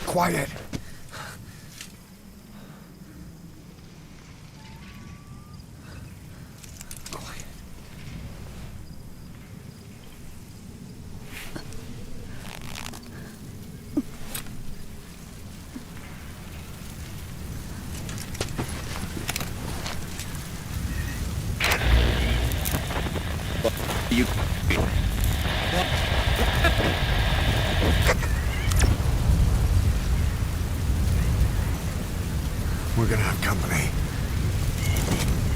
Quiet. You. We're gonna have company.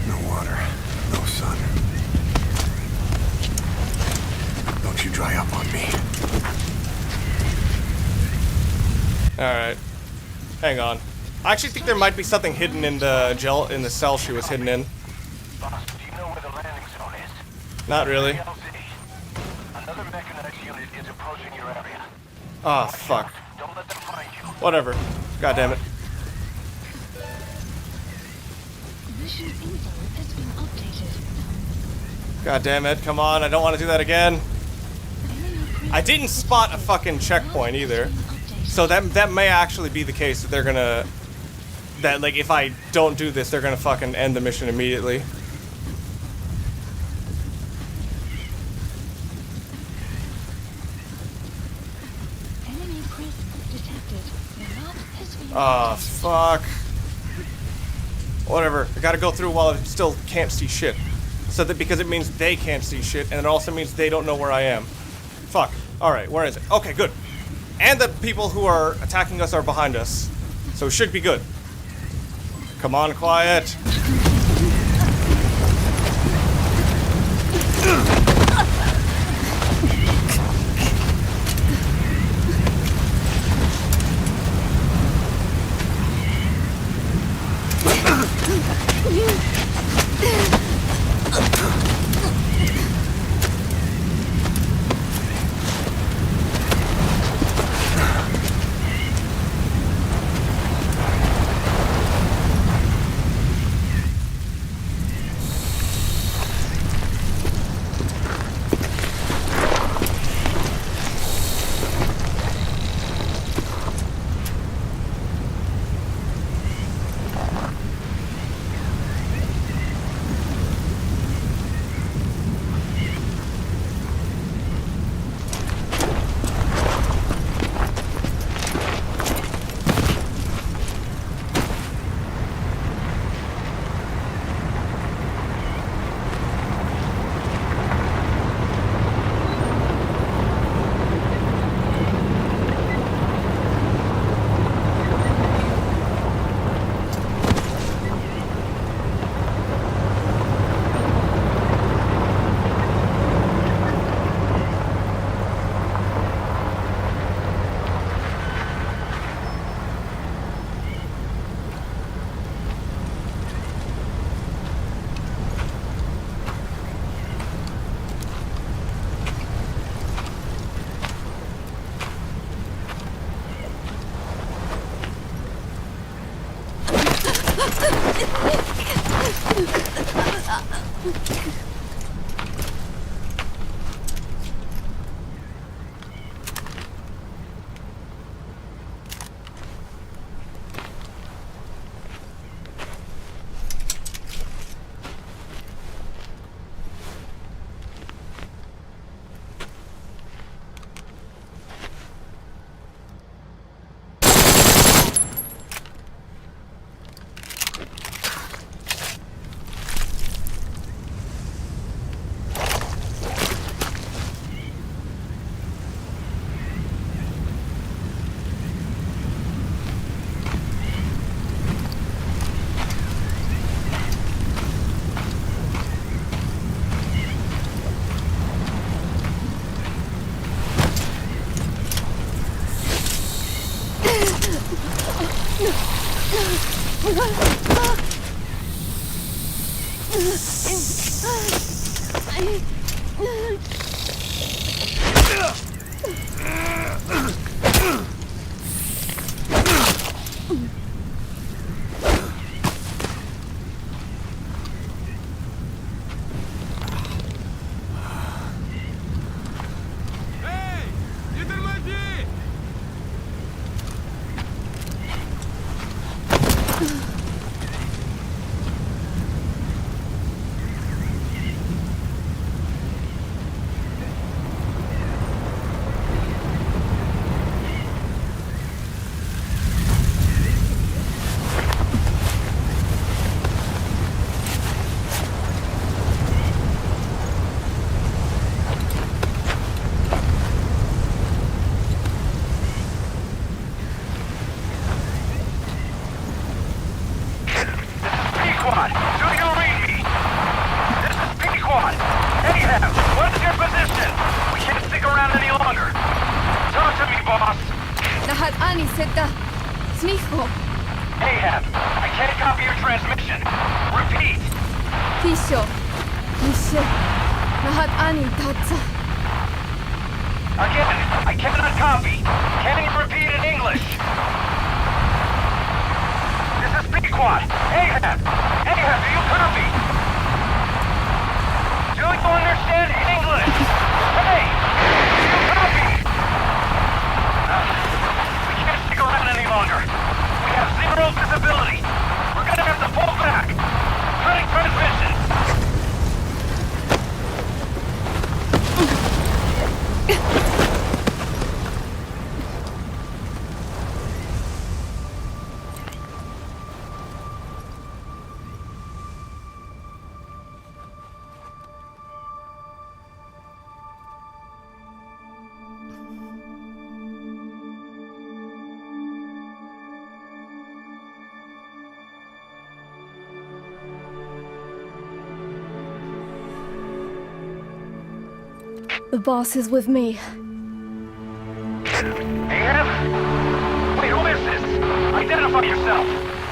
No water, no sun. Don't you dry up on me. Alright. Hang on. I actually think there might be something hidden in the cell she was hidden in. Boss, do you know where the landing zone is? Not really. Another mechanized unit is approaching your area. Ah, fuck. Don't let them find you. Whatever. God damn it. Mission info has been updated. God damn it. Come on. I don't want to do that again. I didn't spot a fucking checkpoint either. So that may actually be the case that they're gonna... That, like, if I don't do this, they're gonna fucking end the mission immediately. Enemy presence detected. The map has been Ah, updated. fuck. Whatever. I gotta go through while I still can't see shit. So that because it means they can't see shit, and it also means they don't know where I am. Fuck. Alright, where is it? Okay, good. And the people who are attacking us are behind us. So it should be good. Come on, Quiet. Lahat ani seta. Snicho. Ahab, I can't copy your transmission. Repeat. Pisho. Mishe. Lahat ani tatsa. Again, I cannot copy. Can you repeat in English? This is Pequod. Ahab! Ahab, do you copy? Do you understand English? Hey! Do you copy? We can't stick around any longer. We have zero visibility. We're gonna have to pull back. Cutting transmission. The boss is with me. Ahab? Wait, who is this? Identify yourself.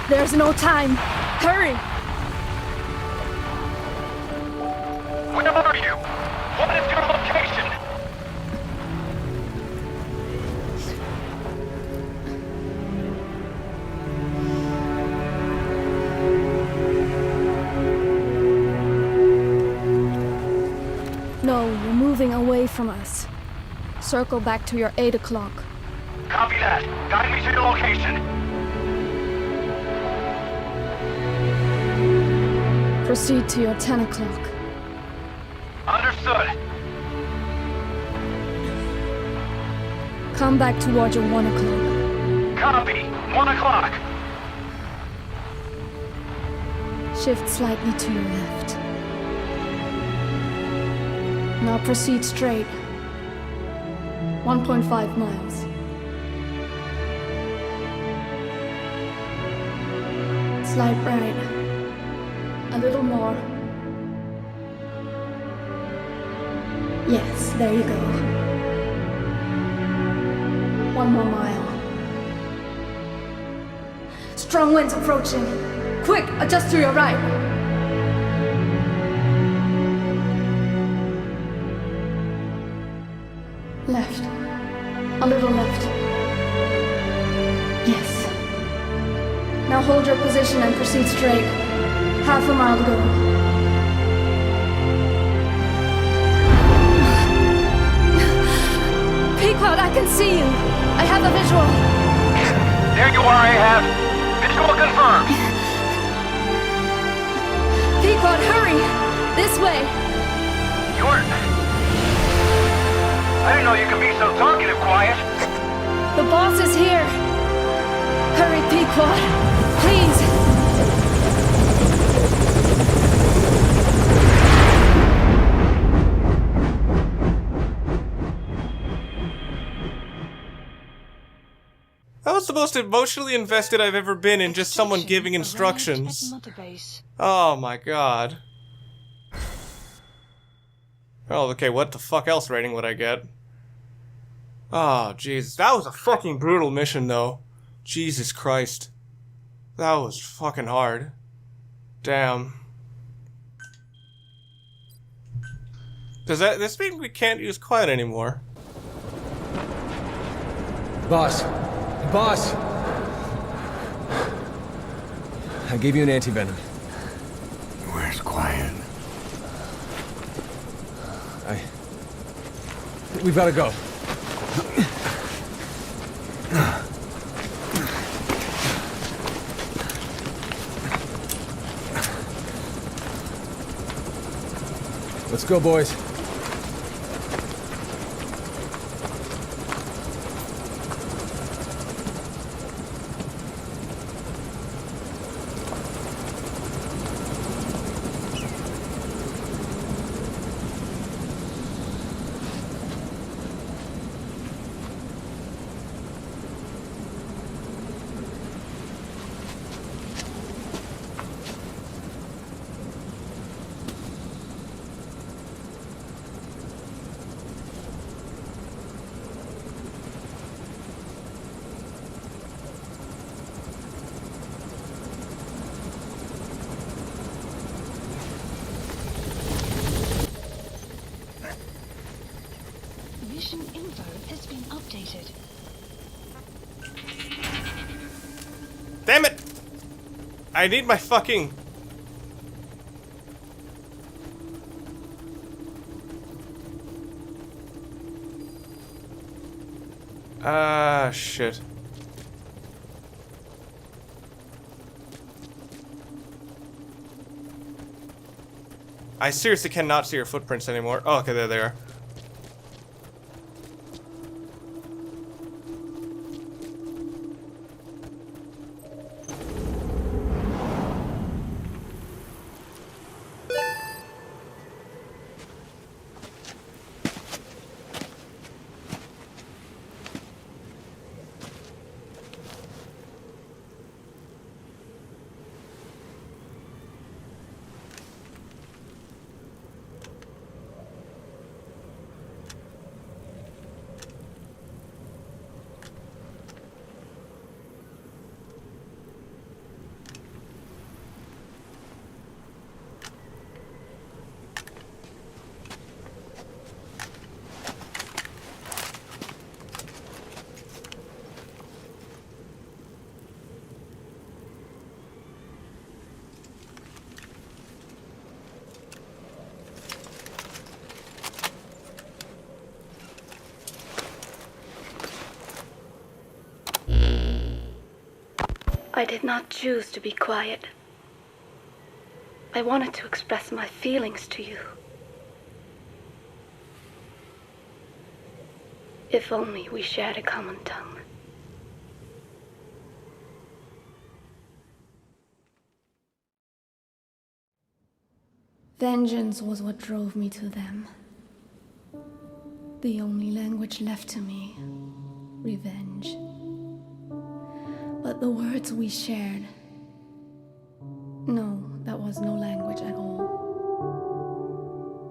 There's no time. Hurry! Where are you? What is your location? No, you're moving away from us. Circle back to your 8 o'clock. Copy that. Guide me to your location. Proceed to your 10 o'clock. Understood. Come back towards your 1 o'clock. Copy. 1 o'clock. Shift slightly to your left. Now proceed straight. 1.5 miles. Slide right. A little more. Yes, there you go. 1 more mile. Strong winds approaching. Quick, adjust to your right. Left. A little left. Yes. Now hold your position and proceed straight. Half a mile to go. Pequod, I can see you. I have a visual. There you are, Ahab. Visual confirmed. Pequod, hurry! This way. You're... I didn't know you could be so talkative, Quiet. The boss is here. Hurry, Pequod. Please. That was the most emotionally invested I've ever been in just someone giving instructions. Oh my god. Oh, okay, what the fuck else rating would I get? Oh, Jesus. That was a fucking brutal mission, though. Jesus Christ. That was fucking hard. Damn. Does this mean we can't use Quiet anymore? Boss. Boss! I gave you an anti-venom. Where's Quiet? We've got to go. Let's go, boys. activated. Damn it! I need my fucking... shit. I seriously cannot see your footprints anymore. Oh, okay, there they are. I did not choose to be quiet. I wanted to express my feelings to you. If only we shared a common tongue. Vengeance was what drove me to them. The only language left to me, revenge. But the words we shared, no, that was no language at all.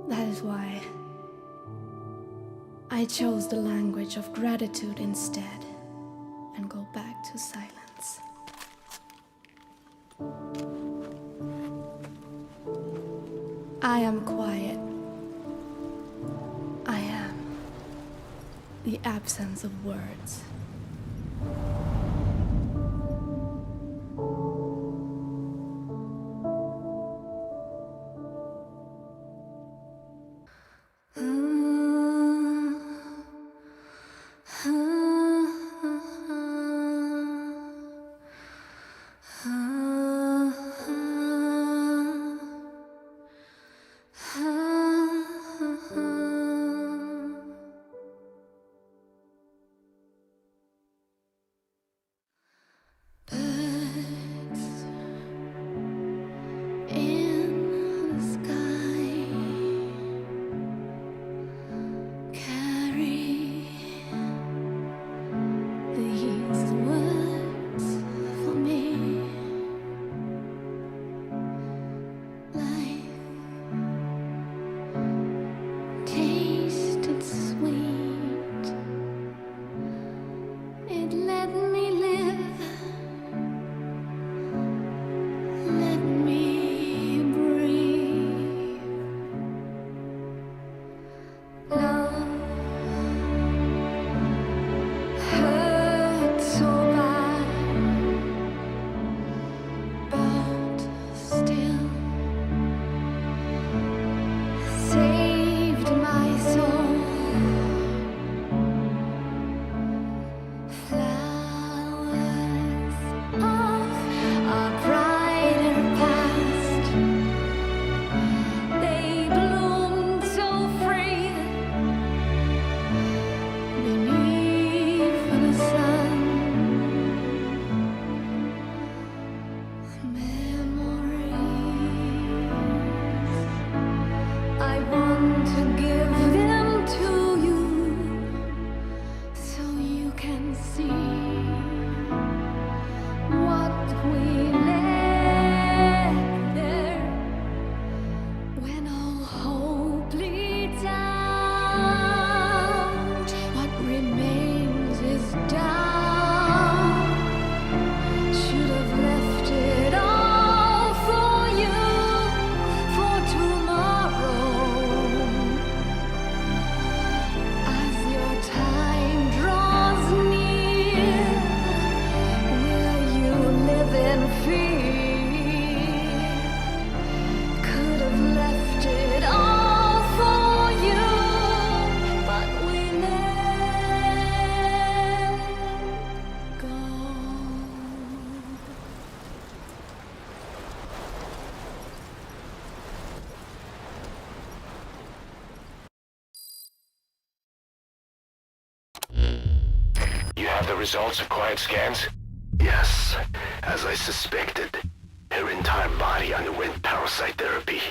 That is why I chose the language of gratitude instead and go back to silence. I am quiet. I am the absence of words. the results of Quiet scans? Yes, as I suspected. Her entire body underwent parasite therapy.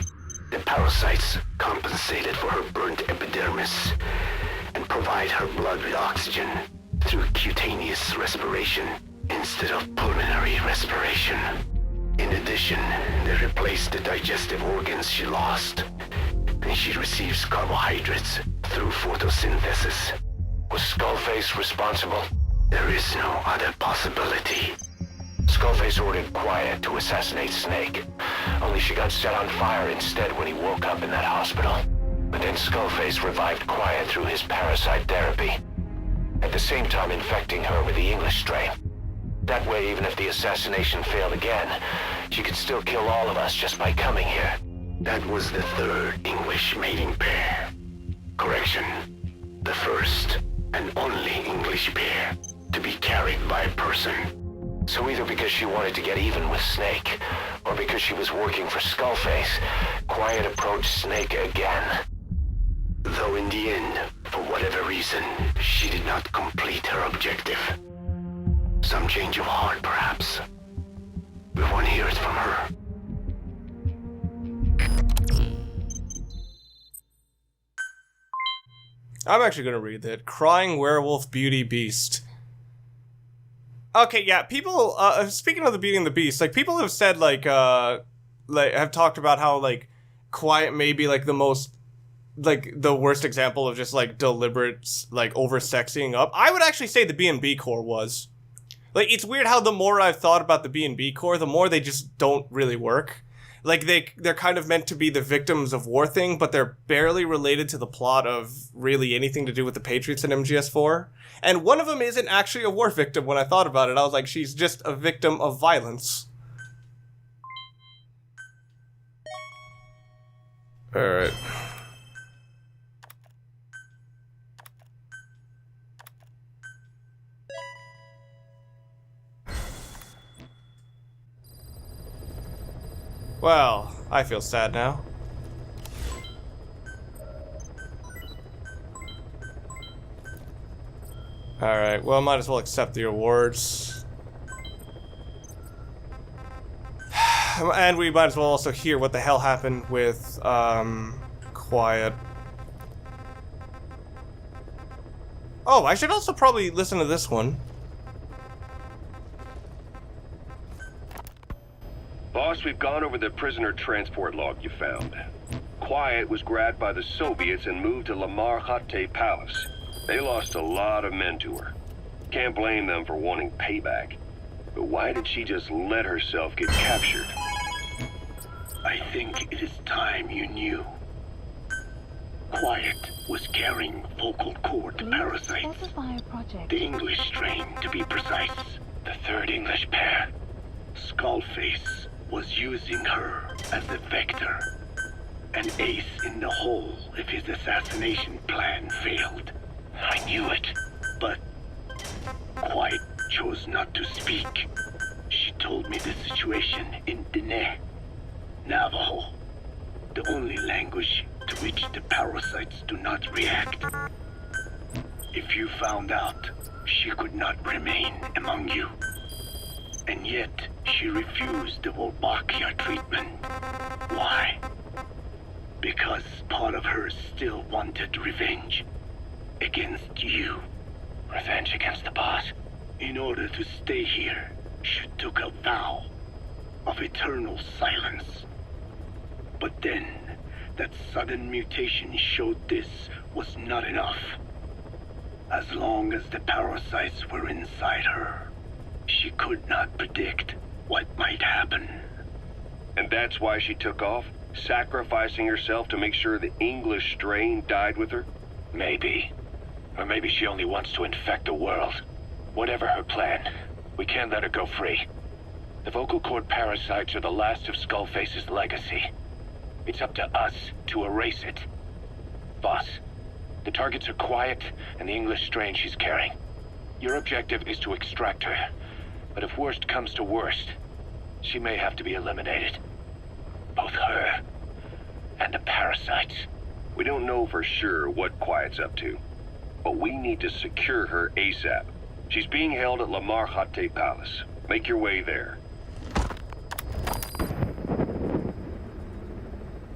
The parasites compensated for her burnt epidermis and provide her blood with oxygen through cutaneous respiration instead of pulmonary respiration. In addition, they replaced the digestive organs she lost, and she receives carbohydrates through photosynthesis. Was Skullface responsible? There is no other possibility. Skullface ordered Quiet to assassinate Snake, only she got set on fire instead when he woke up in that hospital. But then Skullface revived Quiet through his parasite therapy, at the same time infecting her with the English strain. That way, even if the assassination failed again, she could still kill all of us just by coming here. That was the third English mating pair. Correction, the first and only English pair to be carried by a person. So either because she wanted to get even with Snake, or because she was working for Skullface, Quiet approached Snake again. Though in the end, for whatever reason, she did not complete her objective. Some change of heart, perhaps. We want to hear it from her. I'm actually gonna read that. Crying Werewolf Beauty Beast. Okay, yeah, people, speaking of the Beauty and the Beast, like, people have said, like, have talked about how, like, Quiet may be, like, the most, like, the worst example of just, like, deliberate, like, over-sexing up. I would actually say the B&B Corps was. Like, it's weird how the more I've thought about the B&B Corps, the more they just don't really work. Like, they're kind of meant to be the victims of war thing, but they're barely related to the plot of really anything to do with the Patriots in MGS4. And one of them isn't actually a war victim. When I thought about it, I was like, she's just a victim of violence. Alright. Well, I feel sad now. Alright, well, might as well accept the awards. And we might as well also hear what the hell happened with, Quiet. Oh, I should also probably listen to this one. Boss, we've gone over the prisoner transport log you found. Quiet was grabbed by the Soviets and moved to Lamar Khatte Palace. They lost a lot of men to her. Can't blame them for wanting payback. But why did she just let herself get captured? I think it is time you knew. Quiet was carrying vocal cord parasites. The English strain, to be precise. The third English pair. Skullface was using her as a vector. An ace in the hole if his assassination plan failed. I knew it. But Quiet chose not to speak. She told me the situation in N.S.P, Navajo, the only language to which the parasites do not react. If you found out, she could not remain among you. And yet, she refused the Wolbachia treatment. Why? Because part of her still wanted revenge. Against you. Revenge against the boss? In order to stay here, she took a vow of eternal silence. But then, that sudden mutation showed this was not enough. As long as the parasites were inside her, she could not predict what might happen. And that's why she took off? Sacrificing herself to make sure the English strain died with her? Maybe. Or maybe she only wants to infect the world. Whatever her plan, we can't let her go free. The vocal cord parasites are the last of Skullface's legacy. It's up to us to erase it. Boss, the targets are Quiet and the English strain she's carrying. Your objective is to extract her. But if worst comes to worst, she may have to be eliminated. Both her and the parasites. We don't know for sure what Quiet's up to, but we need to secure her ASAP. She's being held at Lamar Khatte Palace. Make your way there.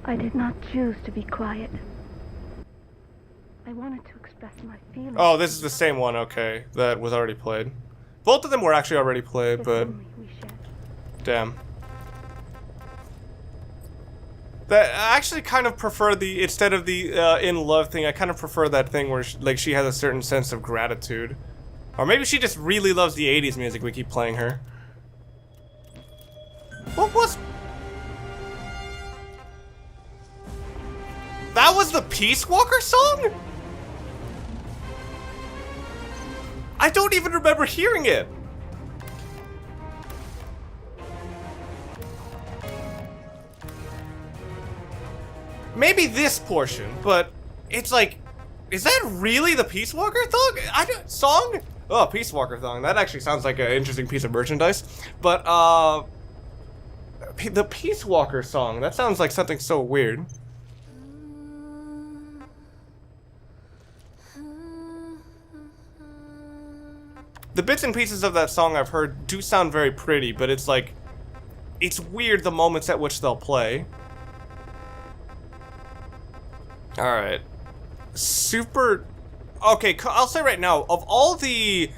I did not choose to be quiet. I wanted to express my feelings. Oh, this is the same one, okay, that was already played. Both of them were actually already played, If but only we shared. damn. That I actually kind of prefer the, instead of the in love thing, I kind of prefer that thing where she has a certain sense of gratitude. Or maybe she just really loves the 80s music we keep playing her. What was... That was the Peace Walker song? I don't even remember hearing it. Maybe this portion, but it's like, is that really the Peace Walker song? Oh, Peace Walker song. That actually sounds like an interesting piece of merchandise. But the Peace Walker song. That sounds like something so weird. The bits and pieces of that song I've heard do sound very pretty, but it's like, it's weird the moments at which they'll play. Alright. Super... Okay, I'll say right now, of all the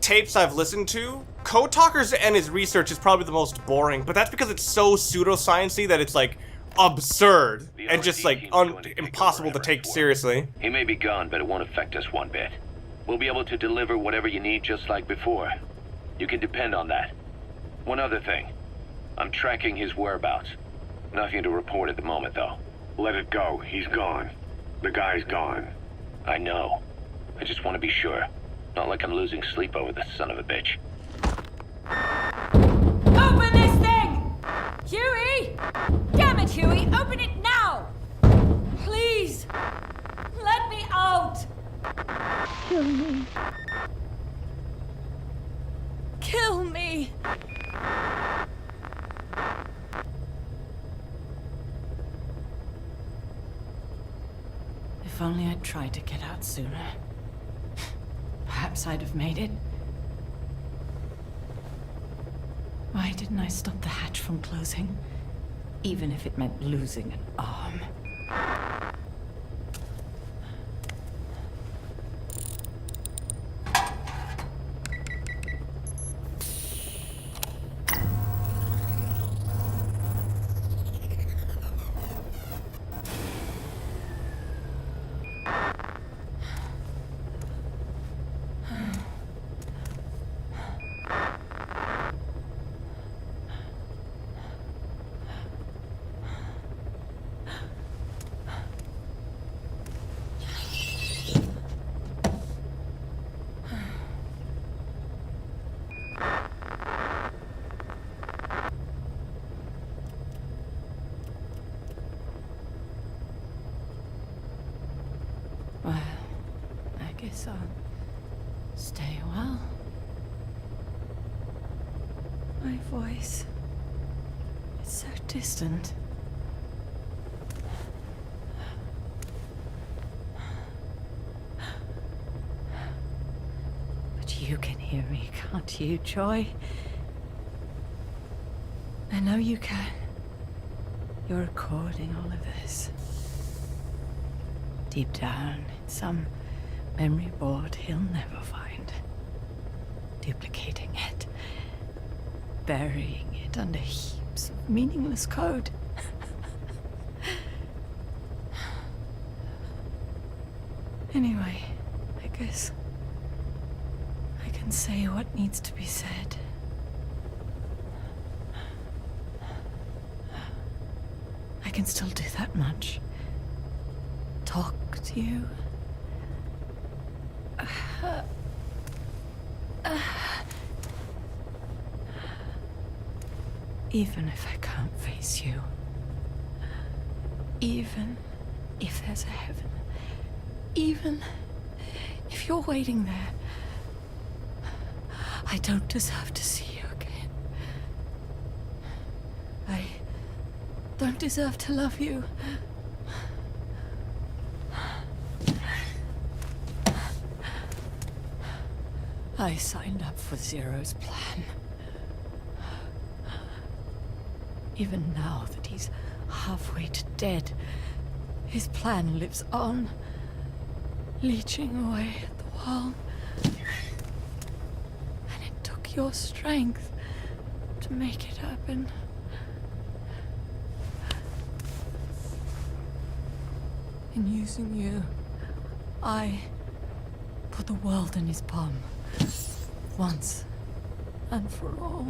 tapes I've listened to, Code Talkers and his research is probably the most boring, but that's because it's so pseudoscience-y that it's like absurd and just like impossible to take seriously. He may be gone, but it won't affect us one bit. We'll be able to deliver whatever you need just like before. You can depend on that. One other thing. I'm tracking his whereabouts. Nothing to report at the moment, though. Let it go. He's gone. The guy's gone. I know. I just want to be sure. Not like I'm losing sleep over this son of a bitch. Open this thing! Huey! Damn it, Huey! Open it now! Please! Let me out! Kill me. Kill me! If only I'd tried to get out sooner. Perhaps I'd have made it. Why didn't I stop the hatch from closing? Even if it meant losing an arm. Well, I guess I'll stay a while. My voice, it's so distant. But you can hear me, can't you, Joy? I know you can. You're recording all of this. Deep down in some memory board he'll never find. Duplicating it. Burying it under heaps of meaningless code. Anyway, I guess I can say what needs to be said. I can still do that much. Talk to you. Even if I can't face you. Even if there's a heaven. Even if you're waiting there. I don't deserve to see you again. I don't deserve to love you. I signed up for Zero's plan. Even now that he's halfway to dead, his plan lives on, leeching away at the world. And it took your strength to make it happen. In using you, I put the world in his palm, once and for all.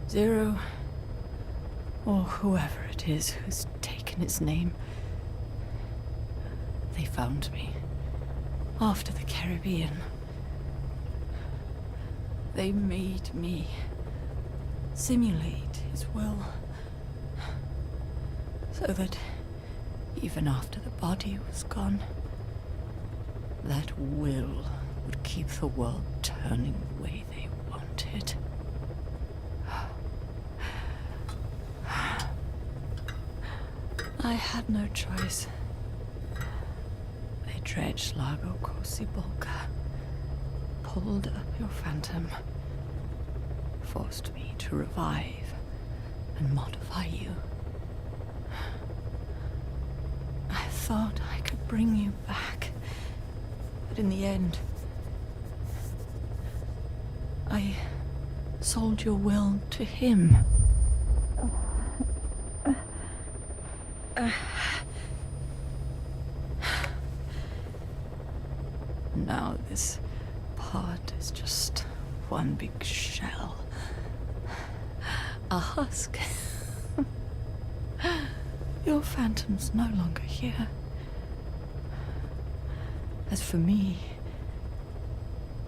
Zero, or whoever it is who's taken his name. They found me after the Caribbean. They made me simulate his will, so that even after the body was gone, that will would keep the world turning the way they wanted. I had no choice. They dredged Lago Cosibolca, pulled up your phantom, forced me to revive and modify you. I thought I could bring you back, but in the end, I sold your will to him. Now this part is just one big shell. A husk. Your phantom's no longer here. As for me,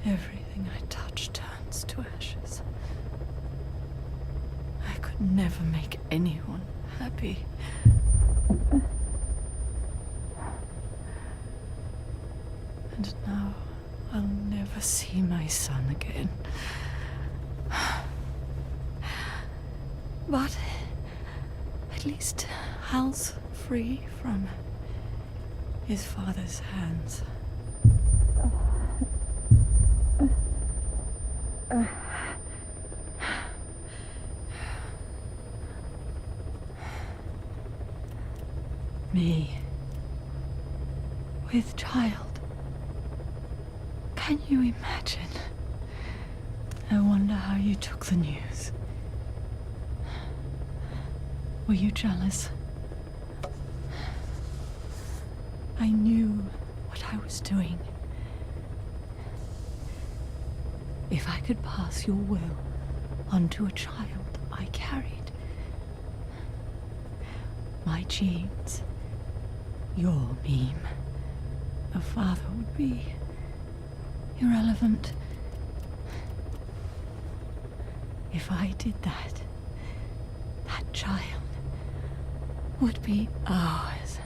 everything I touch turns to ashes. I could never make anyone happy. And now I'll never see my son again. But at least Hal's free from his father's hands. Me, with child. Can you imagine? I wonder how you took the news. Were you jealous? I knew what I was doing. If I could pass your will onto a child I carried, my genes, your meme, a father would be irrelevant. If I did that, that child would be ours.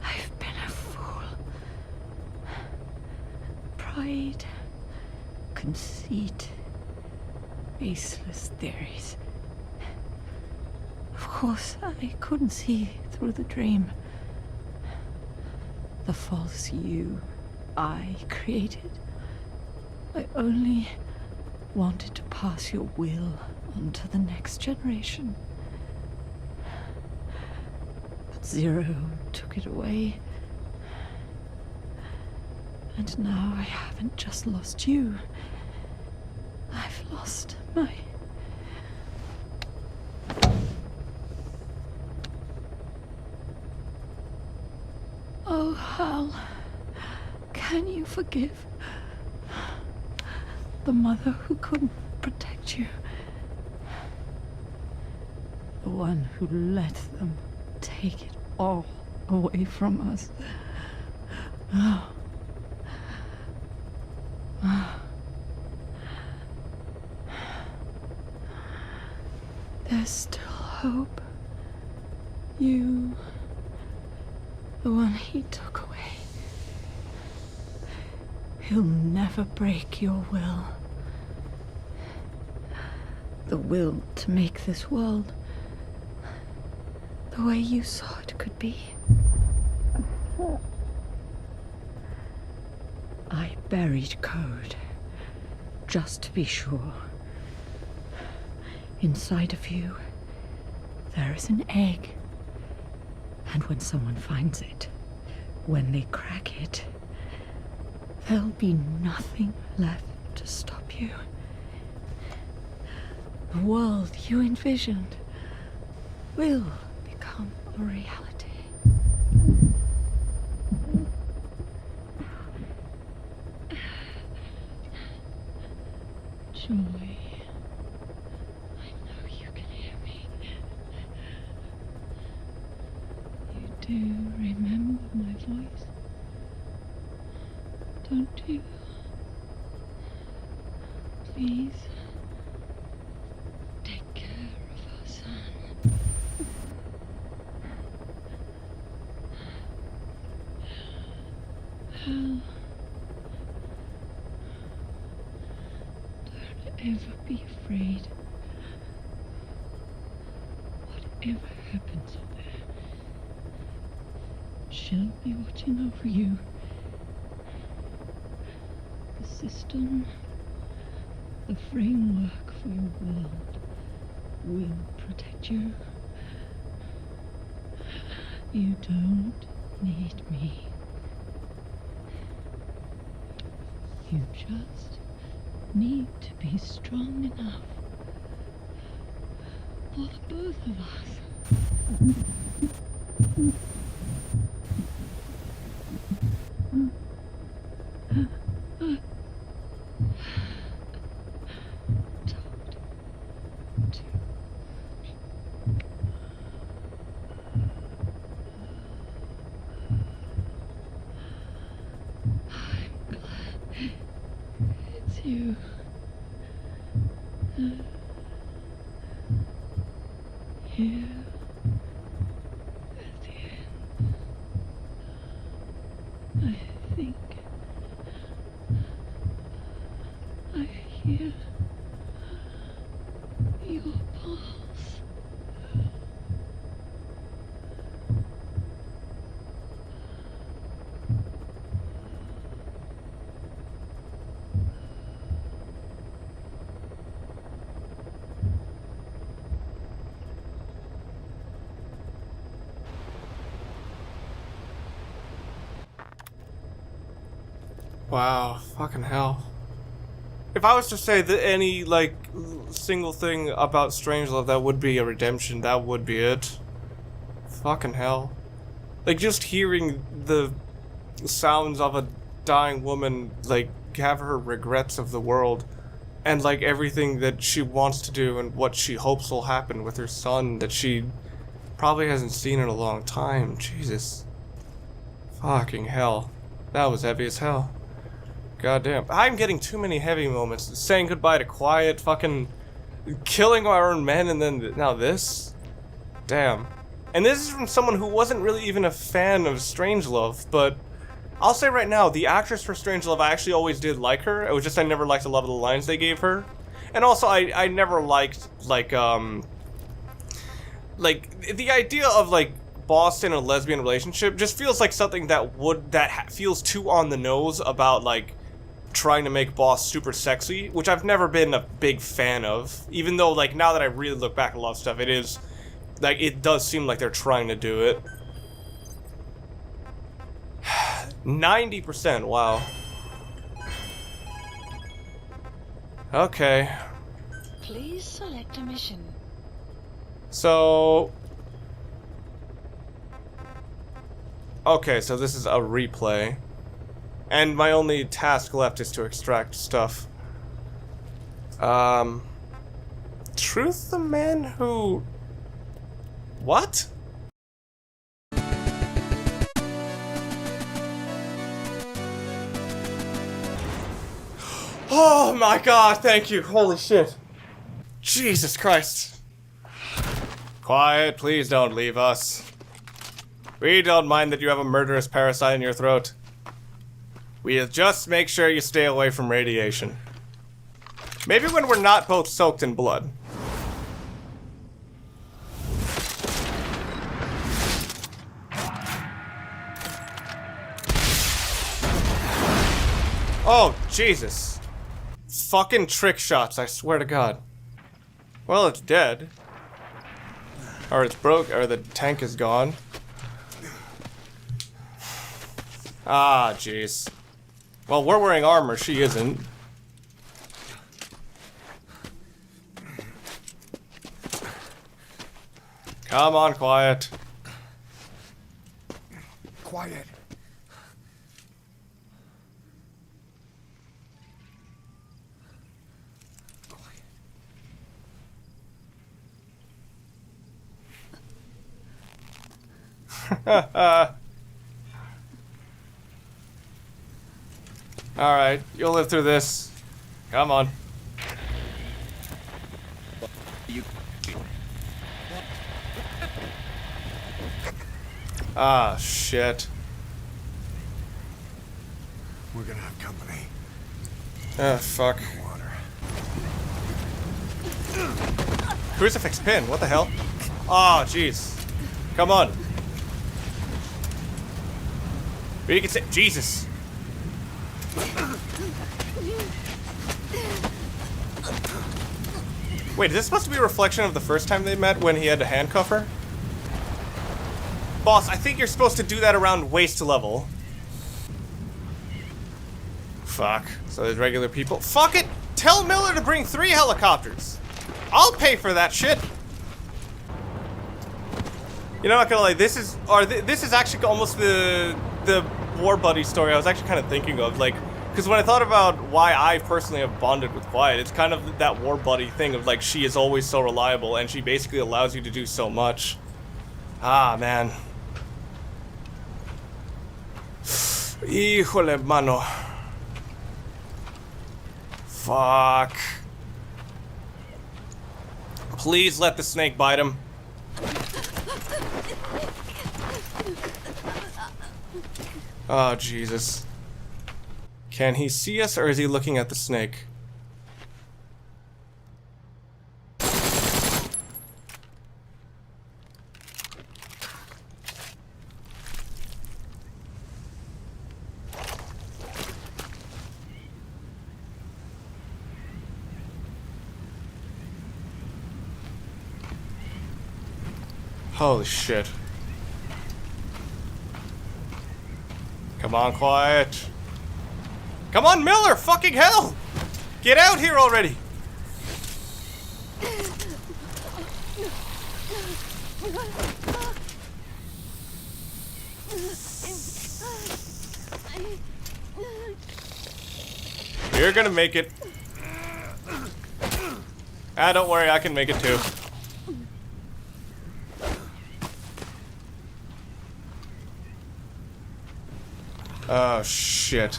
I've been a fool. Pride, conceit, baseless theories. Of course, I couldn't see through the dream. The false you I created. I only wanted to pass your will on to the next generation. But Zero took it away. And now I haven't just lost you. I've lost my... Oh, Hal, can you forgive the mother who couldn't protect you? The one who let them take it all away from us. Oh. Oh. There's still hope. You The one he took away. He'll never break your will. The will to make this world the way you saw it could be. I buried code, just to be sure. Inside of you, there is an egg. And when someone finds it, when they crack it, there'll be nothing left to stop you. The world you envisioned will become a reality. Joy, I know you can hear me. You do remember my voice, don't you? Please, take care of our son. Hal, don't ever be afraid. Whatever happens up there, she'll be watching over you. The system, the framework for your world will protect you. You don't need me. You just need to be strong enough for the both of us. You. Here at the end, I think I hear your pulse. Wow, fucking hell. If I was to say that any, like, single thing about Strangelove that would be a redemption, that would be it. Fucking hell. Like, just hearing the sounds of a dying woman, like, have her regrets of the world, and, like, everything that she wants to do and what she hopes will happen with her son that she probably hasn't seen in a long time. Jesus. Fucking hell. That was heavy as hell. Goddamn. I'm getting too many heavy moments. Saying goodbye to Quiet, fucking killing our own men, and then now this? Damn. And this is from someone who wasn't really even a fan of Strangelove, but I'll say right now, the actress for Strangelove, I actually always did like her. It was just I never liked a lot of the lines they gave her. And also, I never liked, like, the idea of, like, Boss in a lesbian relationship just feels like something that feels too on the nose about, like, trying to make Boss super sexy, which I've never been a big fan of. Even though, like, now that I really look back at a lot of stuff, it is, like, it does seem like they're trying to do it. 90%, wow. Okay. Please select a mission. So... okay, so this is a replay. And my only task left is to extract stuff. Truth the man who... what? Oh my god, thank you. Holy shit. Jesus Christ. Quiet, please don't leave us. We don't mind that you have a murderous parasite in your throat. We'll just make sure you stay away from radiation. Maybe when we're not both soaked in blood. Oh, Jesus. Fucking trick shots, I swear to God. Well, it's dead. Or it's broke, or the tank is gone. Ah, jeez. Well, we're wearing armor, she isn't. Come on, Quiet. Quiet. Alright, you'll live through this. Come on. Ah, shit. We're gonna have company. Ah, fuck. No water. Crucifix pin, what the hell? Ah, jeez. Come on. We can say Jesus. Wait, is this supposed to be a reflection of the first time they met when he had to handcuff her? Boss, I think you're supposed to do that around waist level. Fuck. So there's regular people. Fuck it! Tell Miller to bring 3 helicopters! I'll pay for that shit! You know, I'm not gonna lie, this is actually almost the War Buddy story I was actually kind of thinking of, like, because when I thought about why I personally have bonded with Quiet, it's kind of that War Buddy thing of, like, she is always so reliable, and she basically allows you to do so much. Ah, man. Híjole, mano. Fuck. Please let the snake bite him. Oh, Jesus. Can he see us, or is he looking at the snake? Holy shit. Come on, Quiet. Come on, Miller! Fucking hell! Get out here already! You're gonna make it. Ah, don't worry, I can make it too. Oh, shit.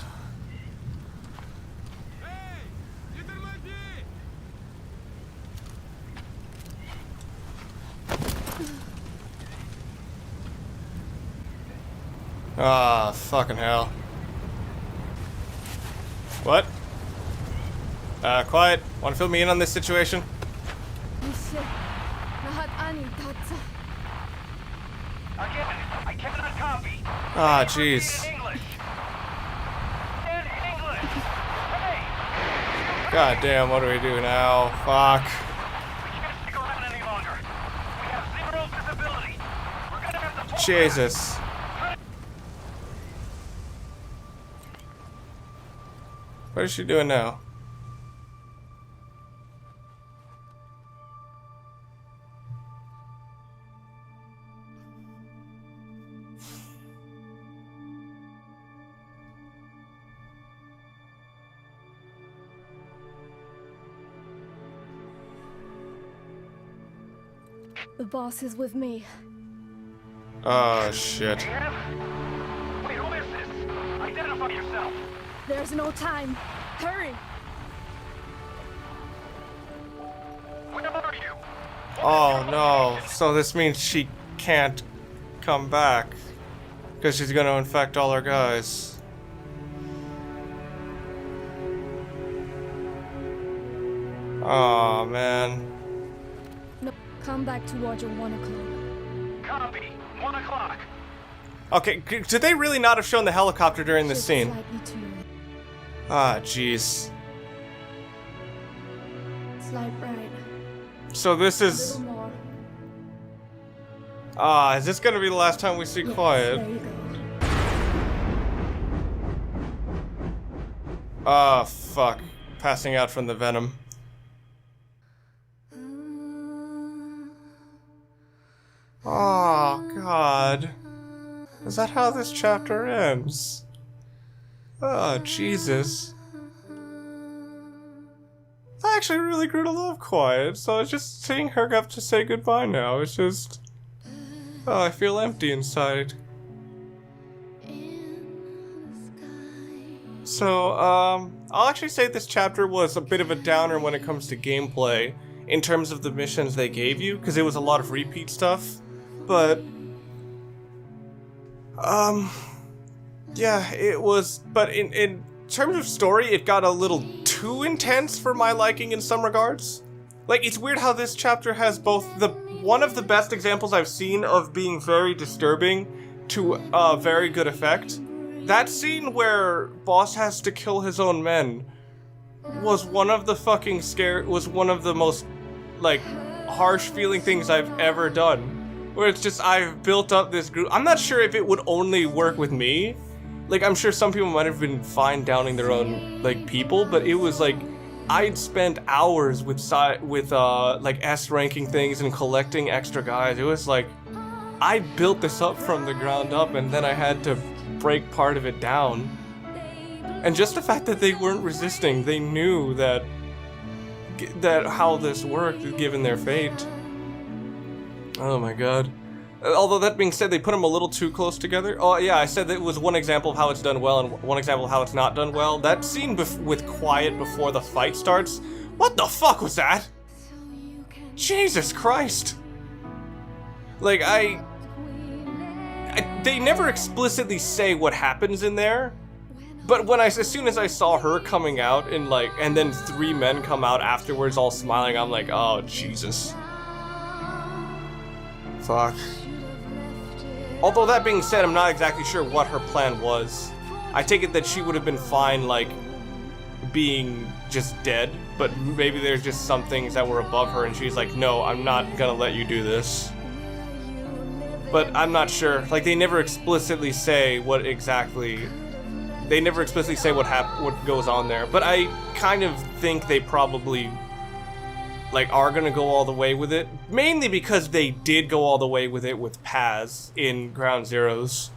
Ah, fucking hell. What? Quiet. Want to fill me in on this situation? Again, I cannot copy. Ah, jeez. God damn, what do we do now? Fuck. We can't stick around any longer. We have 0 visibility. We're gonna have to pull Jesus. What is she doing now? The boss is with me. Oh, shit. Wait, who is this? Identify yourself. There's no time. Hurry! Where are you? Oh, no. So this means she can't come back. Because she's gonna infect all our guys. Aw, man. No, come back to watch at 1 o'clock. Copy. 1 o'clock. Okay, did they really not have shown the helicopter during this Just scene? slightly too late. Ah, jeez. Slight right. So this A is... little more. Ah, is this gonna be the last time we see Yes, Quiet? there you go. Ah, fuck. Passing out from the venom. Oh, God. Is that how this chapter ends? Oh, Jesus. I actually really grew to love Quiet, so it's just seeing her have to say goodbye now. It's just... Oh, I feel empty inside. So, I'll actually say this chapter was a bit of a downer when it comes to gameplay, in terms of the missions they gave you, because it was a lot of repeat stuff. But, yeah, it was, but in terms of story, it got a little too intense for my liking in some regards. Like, it's weird how this chapter has both one of the best examples I've seen of being very disturbing to very good effect. That scene where Boss has to kill his own men was one of the fucking was one of the most, like, harsh feeling things I've ever done. Where it's just, I've built up this group. I'm not sure if it would only work with me. Like, I'm sure some people might have been fine downing their own, like, people, but it was like, I'd spent hours with like, S-ranking things and collecting extra guys. It was like, I built this up from the ground up, and then I had to break part of it down. And just the fact that they weren't resisting, they knew that how this worked, given their fate. Oh my god. Although that being said, they put them a little too close together. Oh yeah, I said that it was one example of how it's done well and one example of how it's not done well. That scene with Quiet before the fight starts. What the fuck was that? Jesus Christ. Like, they never explicitly say what happens in there. But as soon as I saw her coming out and then 3 men come out afterwards all smiling, I'm like, oh Jesus. Fuck. Although that being said, I'm not exactly sure what her plan was. I take it that she would have been fine, like, being just dead, but maybe there's just some things that were above her and she's like, no, I'm not gonna let you do this. But I'm not sure. Like, they never explicitly say what goes on there. But I kind of think they probably, like, are gonna go all the way with it. Mainly because they did go all the way with it with Paz in Ground Zeroes.